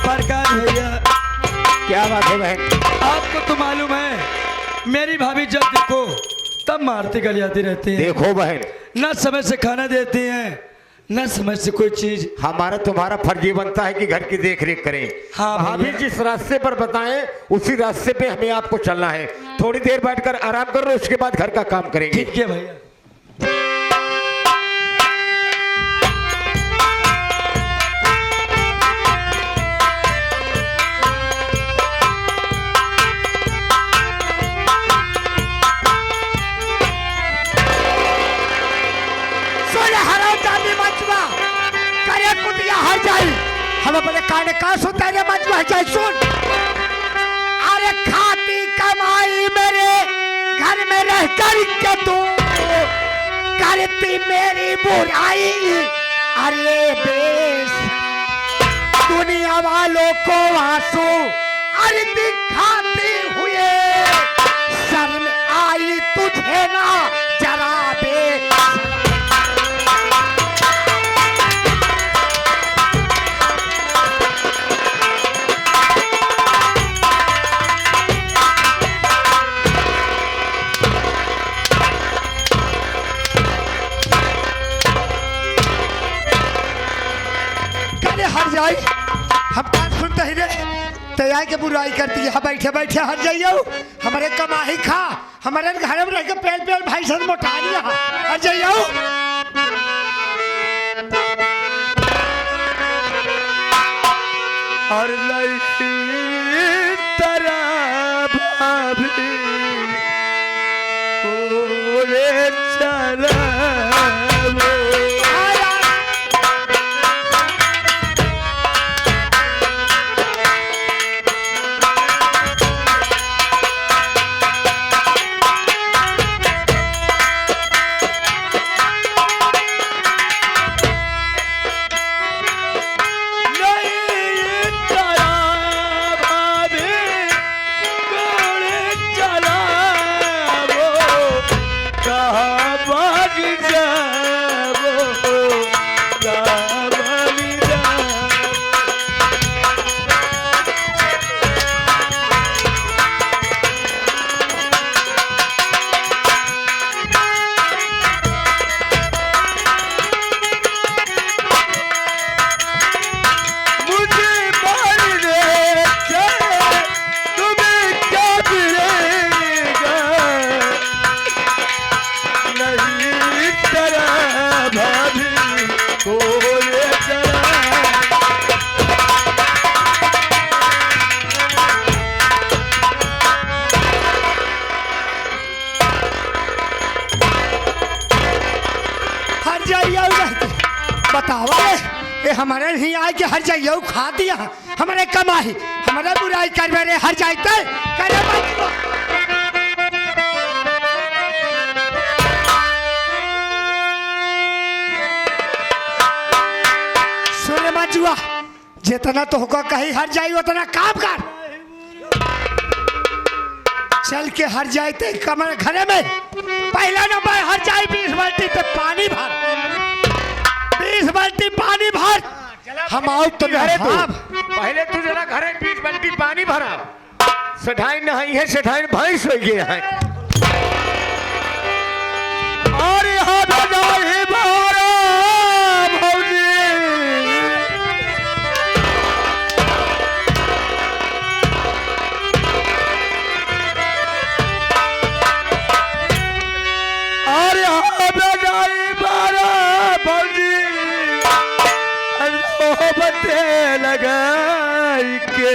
प्रकाश भैया, क्या बात है बहन? आपको तो मालूम है मेरी भाभी जब देखो तब मारती गलियाती रहती है। देखो बहन, न समय से खाना देती हैं न समय से कोई चीज। हमारा तुम्हारा फर्ज ये बनता है कि घर की देख रेख करें। हाँ भाभी जिस रास्ते पर बताएं उसी रास्ते पे हमें आपको चलना है। थोड़ी देर बैठकर आराम करो, उसके बाद घर का काम करेंगे। ठीक है भैया। हम अपने काने का सुनते रे मजबूर जाए सुन। अरे खाती कमाई मेरे घर में रह कर के तू करती मेरी बुराई। अरे बेस दुनिया वालों को आंसू अरे दिखाती हुए शर्म आई तुझे ना जरा बेस। हम बात सुनते ही रे तैयार के बुराई करती है। बैठे बैठे हट जाइयो, हमारे कमाई खा, हमारे घर में रह के पेल पेल भाई से मोटा लिया। हट जाइयो। और लड़की तरह भाभी कोरे चला हमारे नहीं आए कि हर जाइए खा दिया हमारे कमाई हमारे बुराई कर मेरे हर जाते करे सुने मजुआ जितना तो होगा कहीं हर जाई उतना काम कर। चल के हर जाते कमर घरे में पहला नंबर हर जाए 20 बाल्टी पे पानी भर 20 बाल्टी पानी भर। हम आओ तो घरे तू पहले तू जरा घरे 20 बाल्टी पानी भरा। सेठाई नहीं है, सेठाई भैंस हो गया है। और यहाँ बजाए बारा भौजी और यहाँ बजाए बारा भौजी बते लगाई के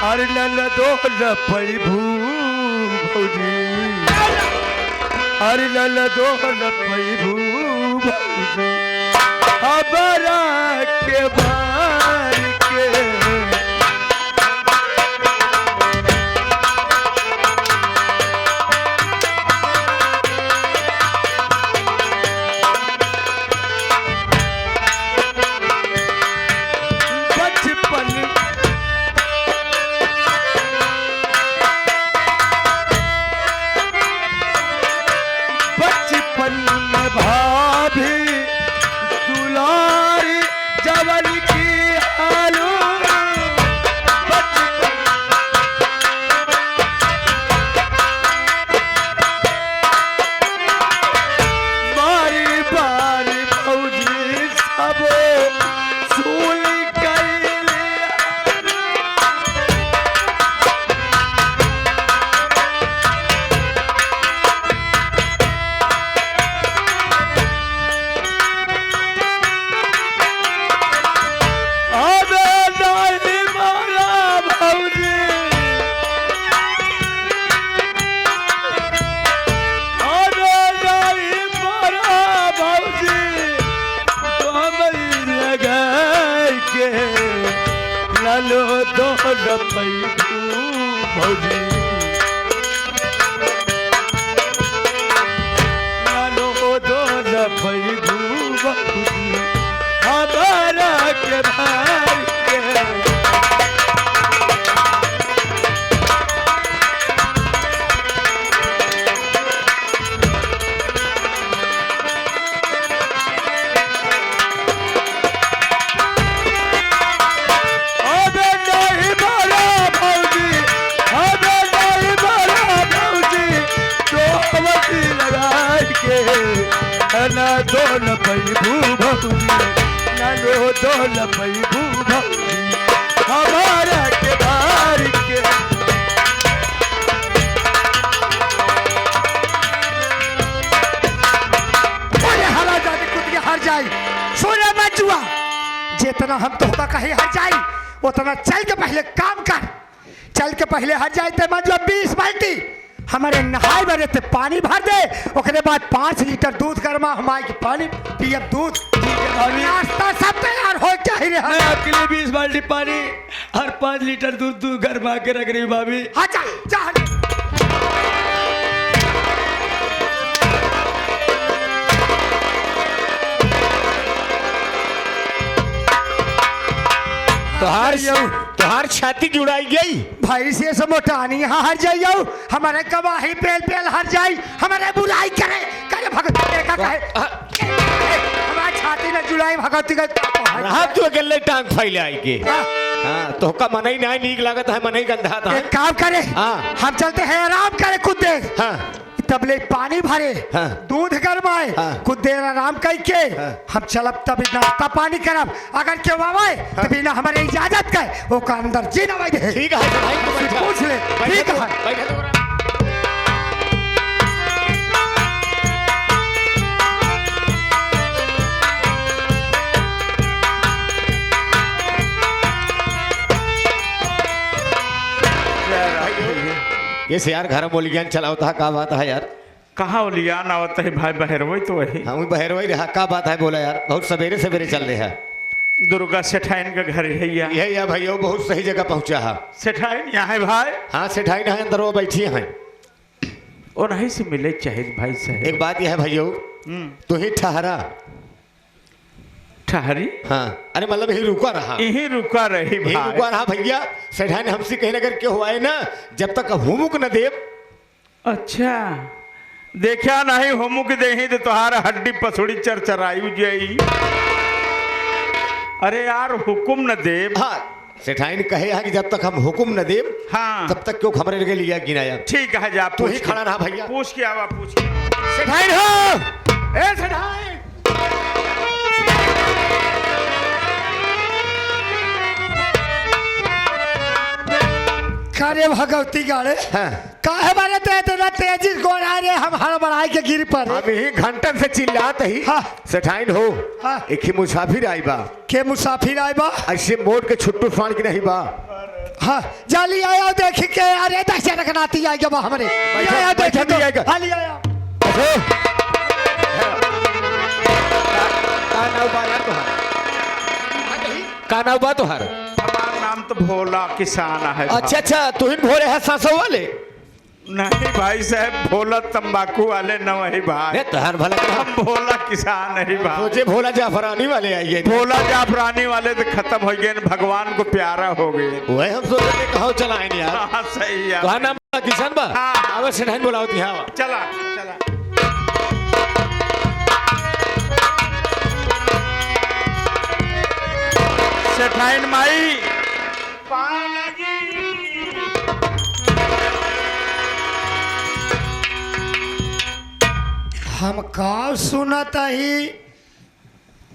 और लल दो लपई भौजी और लल दो लपई भौजी हबरा के भार के भाभी दुलारी जवन की नालो दो पैबू भौजी नालो दो पैबू भौजी हमारा के भाई के ना दोल पैबू भौजी नालो दोल पैबू भौजी हमारा के भार के हला जाने कूद के हर जाई सोने मत जुआ जितना हम तोहका कहे हर जाई उतना चल के पहले काम कर चल के पहले हर जाई ते मत 20 बाल्टी हमारे नहाए भरे ते पानी भर दे ओकरे बाद 5 लीटर दूध गरमा हमारे के पानी पियब दूध नाश्ता सब तैयार हो चाहिए मैं आपके लिए 20 बाल्टी पानी हर 5 लीटर दूध गरमा के रख रही हूँ भाभी हाँ जा तोहार छाती जुड़ाई गई भाई से मोटानी यहाँ हर जाइयो हमारे गवाही पेल पेल हर जाई हमारे बुराई करे करे भगवती का कहे हमारी छाती न जुड़ाई भगवती का रहा तू अकेले टांग फैले आई के हाँ तो का मन ही नहीं नीक लागत है मन ही गंधा था एक काम करे हम चलते हैं आराम करे खुद दे तबले पानी भरे दूध गरमाए कुछ देर आराम करके हम चलब तब नाश्ता पानी करब अगर क्यों आवे तो बिना हमारे इजाजत के वो का अंदर जी ना दे ठीक है भाई पूछ ले ठीक है ये से यार घर में ओलियान चलावता है का बात है यार कहाँ ओलियान आवत है भाई बहरवई तो वही हम बहरवई रहा का बात है बोला यार बहुत सवेरे सवेरे चल रहे हैं दुर्गा सेठाइन का घर है यही है भैया बहुत सही जगह पहुंचा है सेठाइन यहाँ है भाई हाँ सेठाइन है अंदर वो बैठी हैं और नहीं से मिले चाहिए भाई साहब एक बात यह है भैया तू ही ठहरा ठहरी हाँ अरे मतलब यही रुका रहा यही रुका रही यही रुका रहा भैया सेठाइन हमसे कहीं नगर के हुआ है ना जब तक हुमुक न देव अच्छा देखा नहीं हुमुक दे तो तुम्हारा हड्डी पसुड़ी चरचरायु जाई अरे यार हुकुम न देव हाँ सेठाइन कहे है कि जब तक हम हुकुम न देव हाँ तब तक क्यों खबरें लगे लिया गिनाया ठीक है जा तू ही खड़ा रहा भैया पूछ के आवा पूछ के सेठाइन हो ए सेठाइन करे भगवती गाड़े काहे बारे ते तेरा तेजी गोरा रे हम हर बढ़ाई के गिर पर अभी घंटन से चिल्लात ही सेठाइन हो एक ही मुसाफिर आई बा के मुसाफिर आई बा ऐसे मोड़ के छुट्टू फाड़ के नहीं बा हाँ जाली आया देख के अरे दशा रखनाती आई बा हमरे आया देख के हाली आया का नाम बा तोहार हमारा नाम तो भोला किसान है अच्छा अच्छा तू ही भोले है सासो वाले नहीं भाई साहब भोला तंबाकू वाले न वही भाई तोहार भला हम भोला किसान नहीं भाई मुझे भोला जाफरानी वाले आइए भोला जाफरानी वाले तो खत्म हो गए भगवान को प्यारा हो गए वही हम सोच रहे कहाँ चला है यार हाँ सही है कहा नाम किसान बा आवाज सेठाइन बोला होती है चला चला सेठाइन माई हम का सुनत ही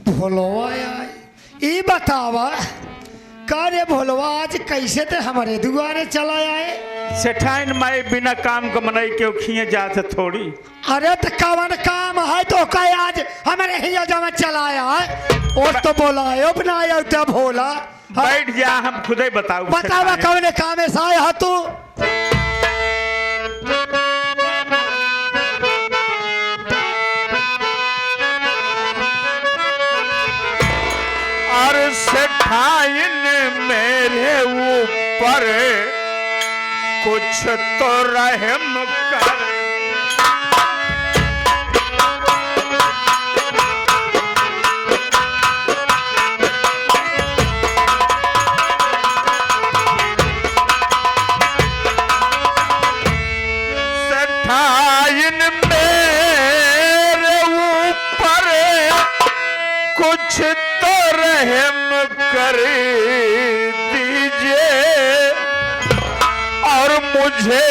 भोलवा आई बतावा का रे भोलवा आज कैसे ते हमारे दुआरे चला आए सेठाइन माई बिना काम का मनई के खिए जाते थोड़ी अरे तो कवन काम है तो का आज हमारे ही जमा चलाया है और तो बोला है बनाया तो भोला बैठ जा हम खुद ही बताऊ बतावा कौन काम ऐसा है तू और सेठाइन मेरे ऊपर कुछ तो रहम कर। सेठाइन मेरे ऊपर कुछ तो रहम कर दीजिए और मुझे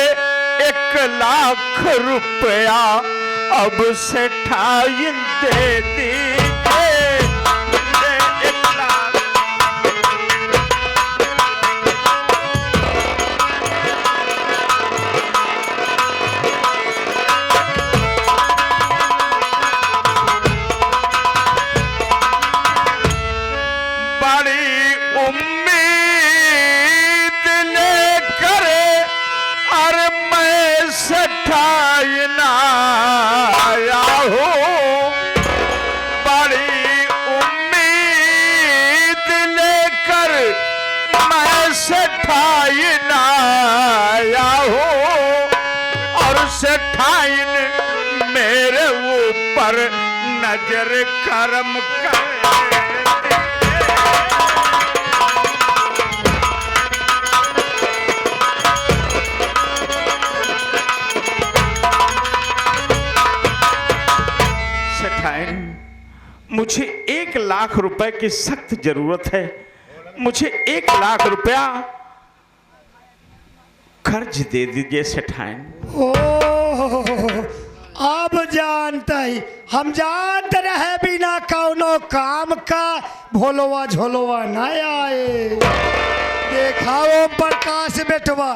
1,00,000 रुपया अब सेठाइन दे दीजिए। मुझे 1,00,000। बड़ी उम्मीद लेकर और मैं सेठाइन आया हूँ। बड़ी उम्मीद लेकर मैं सेठाइन आया हूँ और सेठाइन मेरे ऊपर नजर करम कर। मुझे 1,00,000 रुपए की सख्त जरूरत है। मुझे 1,00,000 रुपया कर्ज दे दीजिए सेठाइन। ओ अब जानते ही हम जानते रहे बिना कौनो काम का भोलवा झोलवा न आए। देखा ओम प्रकाश बेटवा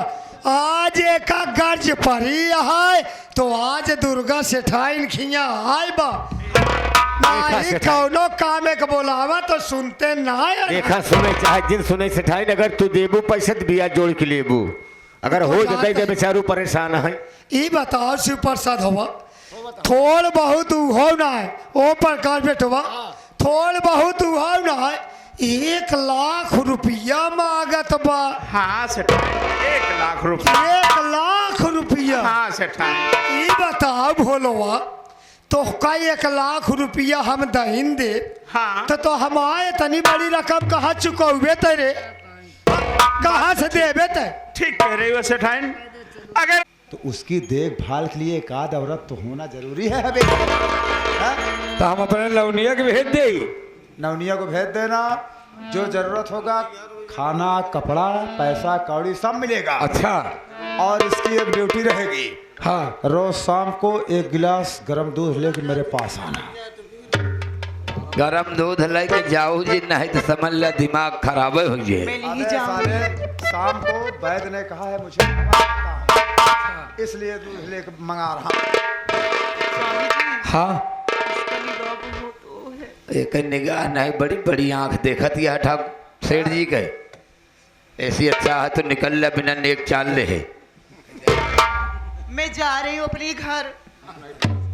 आज एक गर्ज पड़ी है तो आज दुर्गा सेठाइन खिया आए बा नहीं कौनो काम एक बोलावा तो सुनते ना। देखा सुने चाहे जिन सुने सेठाइन अगर तू देबू पैसे तो बिया जोड़ के लेबू अगर हो जाते तो बेचारू परेशान है। ये बताओ शिव प्रसाद होवा थोड़ बहुत हो ना है ओ प्रकाश बेटवा थोड़ बहुत हो ना है 1,00,000 रुपया मांगत बा। हाँ सेठाइन 1,00,000 रुपया। 1,00,000 रुपया। हाँ सेठाइन। ये बताओ भोलवा तो का 1,00,000 रुपया हम दहीन दे। हाँ तो हम आए तनी बड़ी रकम कहाँ चुकौबे तेरे कहाँ से देबे ते। ठीक कह रही हो सेठाइन। अगर तो उसकी देखभाल के लिए एक आध औरत तो होना जरूरी है अभी। तो हम अपने लवनिया के भेज दे। नवनिया को भेज देना जो जरूरत होगा खाना कपड़ा पैसा कौड़ी सब मिलेगा। अच्छा और इसकी एक ड्यूटी रहेगी। हाँ रोज शाम को 1 गिलास गर्म दूध लेके मेरे पास आना। गरम दूध लेके जाओ जी नहीं तो समझ ला दिमाग खराब हो जाए। अरे साले शाम को वैद्य ने कहा है मुझे इसलिए दूध लेके मंगा रहा। हाँ एक निगाह नहीं बड़ी बड़ी आंख देखत यह ठाकुर सेठ जी के ऐसी अच्छा है तो निकल ले बिना नेक चाल ले है। मैं जा रही हूँ अपने घर।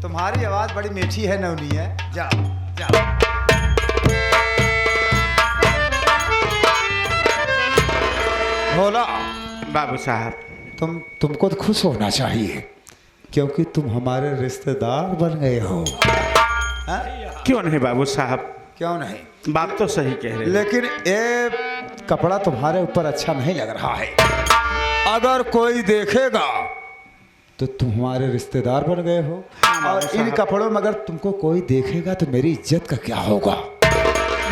तुम्हारी आवाज बड़ी मीठी है नवनी है। जाओ जाओ। भोला बाबू साहब तुमको तो खुश होना चाहिए क्योंकि तुम हमारे रिश्तेदार बन गए हो। क्यों नहीं बाबू साहब क्यों नहीं बात तो सही कह रहे हैं। लेकिन ये कपड़ा तुम्हारे ऊपर अच्छा नहीं लग रहा है। अगर कोई देखेगा तो तुम हमारे रिश्तेदार बन गए हो। और इन कपड़ों में अगर तुमको कोई देखेगा तो मेरी इज्जत का क्या होगा।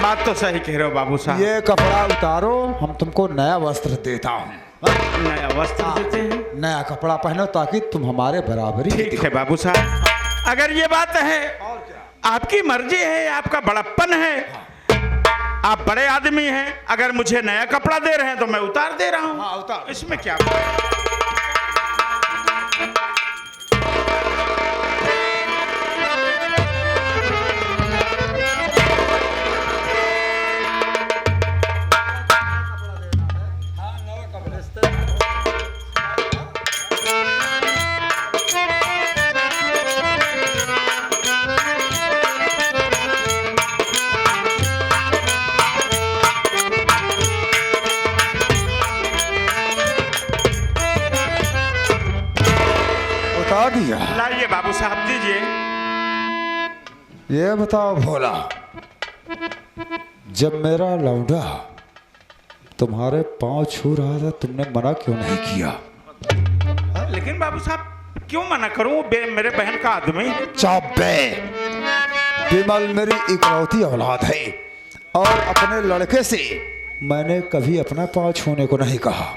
बात तो सही कह रहे हो बाबू साहब। ये कपड़ा उतारो हम तुमको नया वस्त्र देता हूँ। नया वस्त्र देते हैं। नया कपड़ा पहनो ताकि तुम हमारे बराबरी। ठीक है बाबू साहब अगर ये बात है आपकी मर्जी है आपका बड़प्पन है आप बड़े आदमी हैं अगर मुझे नया कपड़ा दे रहे हैं तो मैं उतार दे रहा हूँ। हाँ, उतार। इसमें क्या दिया। लाइए बाबू साहब, दीजिए। ये बताओ भोला, जब मेरा लौंडा तुम्हारे पांव छू रहा था तुमने मना क्यों नहीं किया? लेकिन बाबू साहब क्यों मना करूं, मेरे बहन का आदमी है। चुप बे। विमल मेरी इकलौती औलाद है और अपने लड़के से मैंने कभी अपना पांव छूने को नहीं कहा,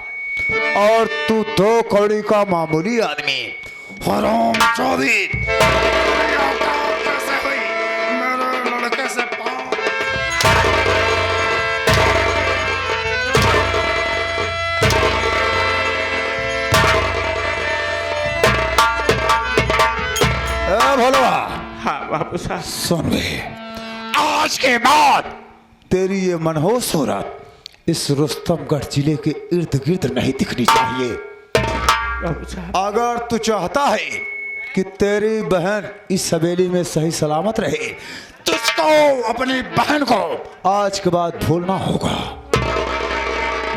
और तू 2 कौड़ी का मामूली आदमी हराम चौधरी लड़के से भोलवा। हाँ बाबू साहब। सुन बे, आज के बाद तेरी ये मनहूस सूरत इस रुस्तमगढ़ जिले के इर्द गिर्द नहीं दिखनी चाहिए। बाबू साहब, अगर तू चाहता है कि तेरी बहन इस हवेली में सही सलामत रहे, तुझको अपनी बहन को आज के बाद भूलना होगा।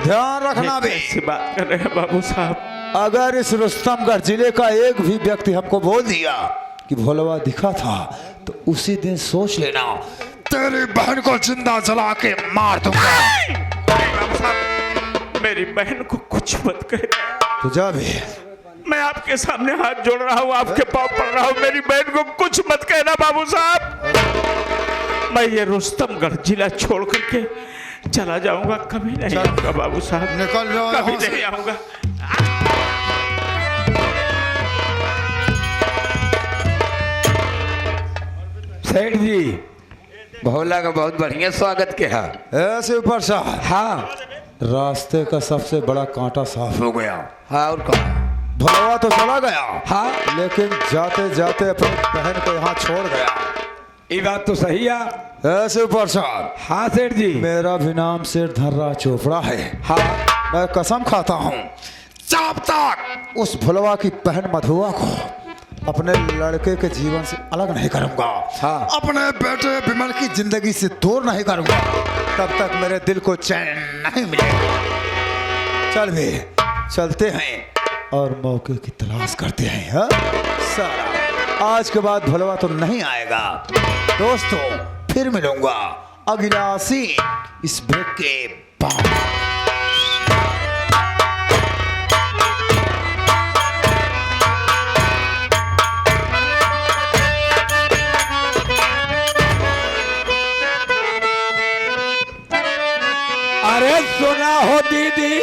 ध्यान रखना बे। ऐसी बात कर रहे हैं बाबू साहब। अगर इस रुस्तमगढ़ जिले का एक भी व्यक्ति हमको बोल दिया कि भोलवा दिखा था, तो उसी दिन सोच लेना तेरी बहन को जिंदा जला के मार दूंगा। बाबू साहब, मेरी बहन को कुछ मत कहे। तो जा भी। मैं आपके सामने हाथ जोड़ रहा हूँ, आपके पाँव पड़ रहा हूँ, मेरी बहन को कुछ मत कहना बाबू साहब। मैं ये रुस्तमगढ़ जिला छोड़ करके चला जाऊंगा, कभी नहीं आऊंगा बाबू साहब, निकल जाओ कभी यहाँ से। नहीं आऊंगा। सेठ जी, भोला का बहुत बढ़िया स्वागत किया। ऐसे ऊपर साहब, हाँ रास्ते का सबसे बड़ा कांटा साफ हो गया। हाँ, और कहा? भोलवा तो चला गया, हाँ, लेकिन जाते जाते अपनी बहन को यहाँ छोड़ गया। ये बात तो सही है। ऐसे ऊपर साहब, हाँ सेठ जी। मेरा भी नाम सेठ धर्रा चोपड़ा है। हाँ, मैं कसम खाता हूँ, जब तक उस भुलवा की बहन मधुआ को अपने लड़के के जीवन से अलग नहीं करूंगा, हाँ, अपने बेटे विमल की जिंदगी से दूर नहीं करूंगा, तब तक मेरे दिल को चैन नहीं मिलेगा। चल भी, चलते हैं और मौके की तलाश करते हैं। हाँ? सारा आज के बाद भुलवा तो नहीं आएगा दोस्तों, फिर मिलूंगा अगला सीन इस ब्रेक के बाद। अरे सुना हो दीदी,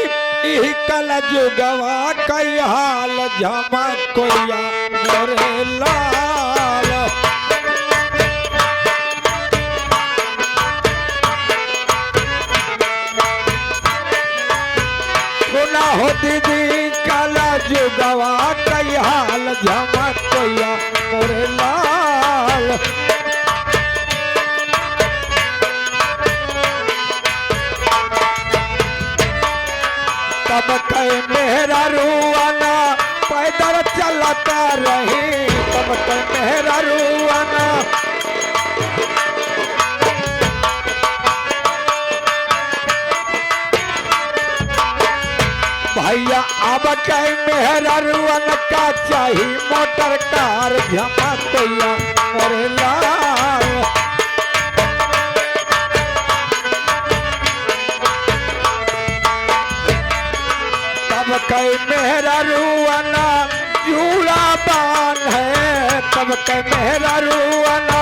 यही कल जुगवा कई हाल झमक कोया मोरे लाल। सुना हो दीदी, कल जुगवा कई हाल झमक कोया मोरे लाल। तब कई मेरा रुआना पैदल चलता रही, तब कई मेरा रुआना। भैया अब कई मेरा रुआन का चाहिए मोटर कार झमकैया मोरे लाल। कई मेरा रुआना जूड़ा बान है, तब कई मेरा रुआना।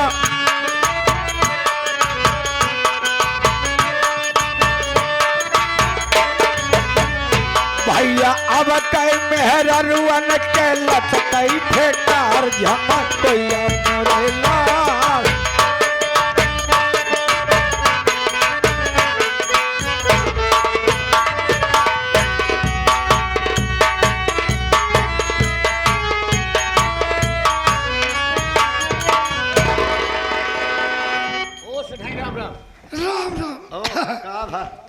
भैया अब कई मेरा रुआन के लत कई फेकार झमकैया मोरे लाल।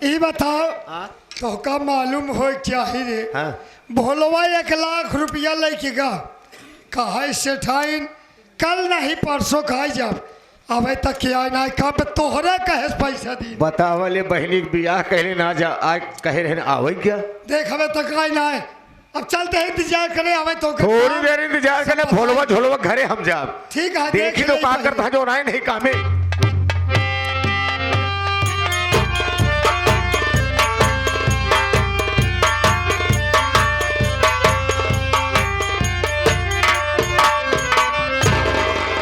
ये बताओ तो का मालूम हो क्या ही रे? भोलवा 1 लाख रुपया लेके कहा सेठाइन कल नहीं परसों खाई जब अबे तक क्या ना कब तोहरे कहे पैसा दी। बतावले बहनी के बियाह कहने ना जा, आज कहे रहे आवे क्या? देख हमें तक आई ना अब चलते हैं इंतजार करें हमें तो थोड़ी देर इंतजार करना भोलवा झोलवा घरे हम जाब ठीक है देखी तो का करता जो राय नहीं कामे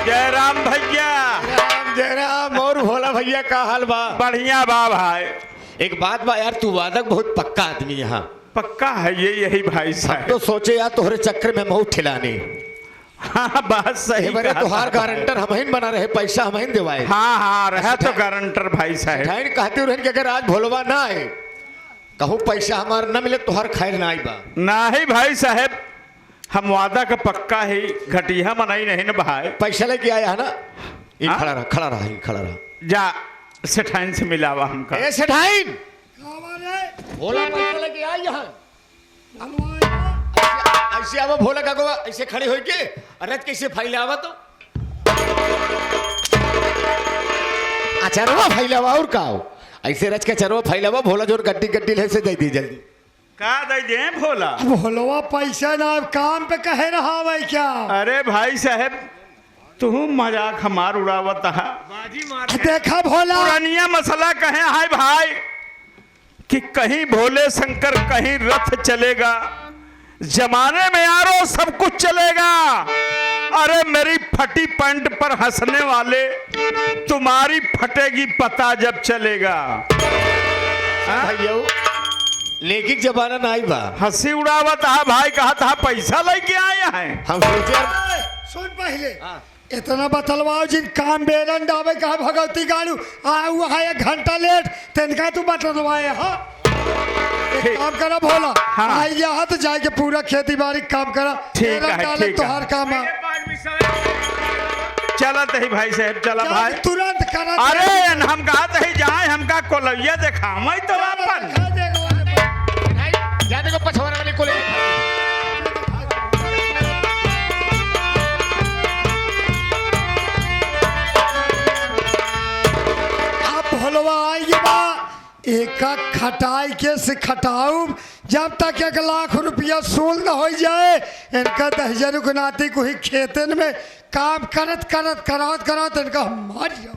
जय राम भैया। जय राम और भोला भैया का हाल बा? बढ़िया बा भाई। एक बात बा यार, तू वादक बहुत पक्का आदमी यहाँ पक्का है ये यही भाई साहब। तो सोचे यार तोहरे चक्कर में महू ठिलानी। हाँ बात सही बड़े कहा तुहार था। गारंटर हम बना रहे, पैसा हम देवाए। हाँ रहा तो गारंटर भाई साहब। ठाइन कहते रहन कि अगर आज भोलवा ना आए कहूँ पैसा हमारा न मिले तुहार खैर ना आई बा। नहीं भाई साहब, हम वादा का पक्का ही घटिया मनाई नहीं न भाई। पैसा लेके आया है ना, ये हाँ? खड़ा रहा खड़ा रहा ये खड़ा रहा। जा सेठाइन से मिलावा हमका। ए सेठाइन भोला पैसा लेके आ यहाँ। ऐसे आवा भोला का गोवा ऐसे खड़े हो के रथ कैसे फैलावा तो अचरवा फैलावा और का ऐसे रच के चरवा फैलावा भोला जोर गड्डी गड्डी ले से दे दी जल्दी। का दे दे भोला? भोलवा पैसा ना काम पे कहे रहा भाई क्या? अरे भाई साहब तू मजाक हमार उड़ावत है। देखा भोला पुरानिया मसला कहे है भाई कि कहीं भोले शंकर कहीं रथ चलेगा, जमाने में यारो सब कुछ चलेगा। अरे मेरी फटी पैंट पर हंसने वाले तुम्हारी फटेगी पता जब चलेगा। भैया लेकिन जमाना ना आई बा। हंसी उड़ावत है भाई, कहा था पैसा लेके आया है। हम सोचे सुन पहले इतना बतलवाओ जिन काम बेरन डाबे कहा भगवती गाड़ू आ हुआ है 1 घंटा लेट तिनका तू बतलवाए। हाँ एक काम करा भोला हाँ। आई यहाँ तो जाके पूरा खेती बाड़ी काम करा। ठीक है, डाले ठीक तो है। हर काम है। चलत ही भाई साहब चला भाई। तुरंत करा। अरे हम कहा ही जाए, हमका कोलैया देखा मैं तो अपन जाने को पछवाने वाले को ले भोलवा आएगी बा एक खटाई के से खटाऊ जब तक 1 लाख रुपया सूल न हो जाए इनका 10,000 गुनाती को ही खेतन में काम करत करत करात करात इनका हम मार जाओ।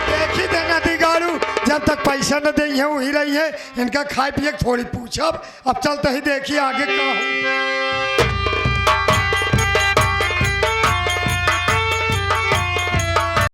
देखी देना दी गाड़ू जब तक पैसा न दे है वही रही है इनका खाए पिए थोड़ी पूछब। अब चलते ही देखिए आगे का हो।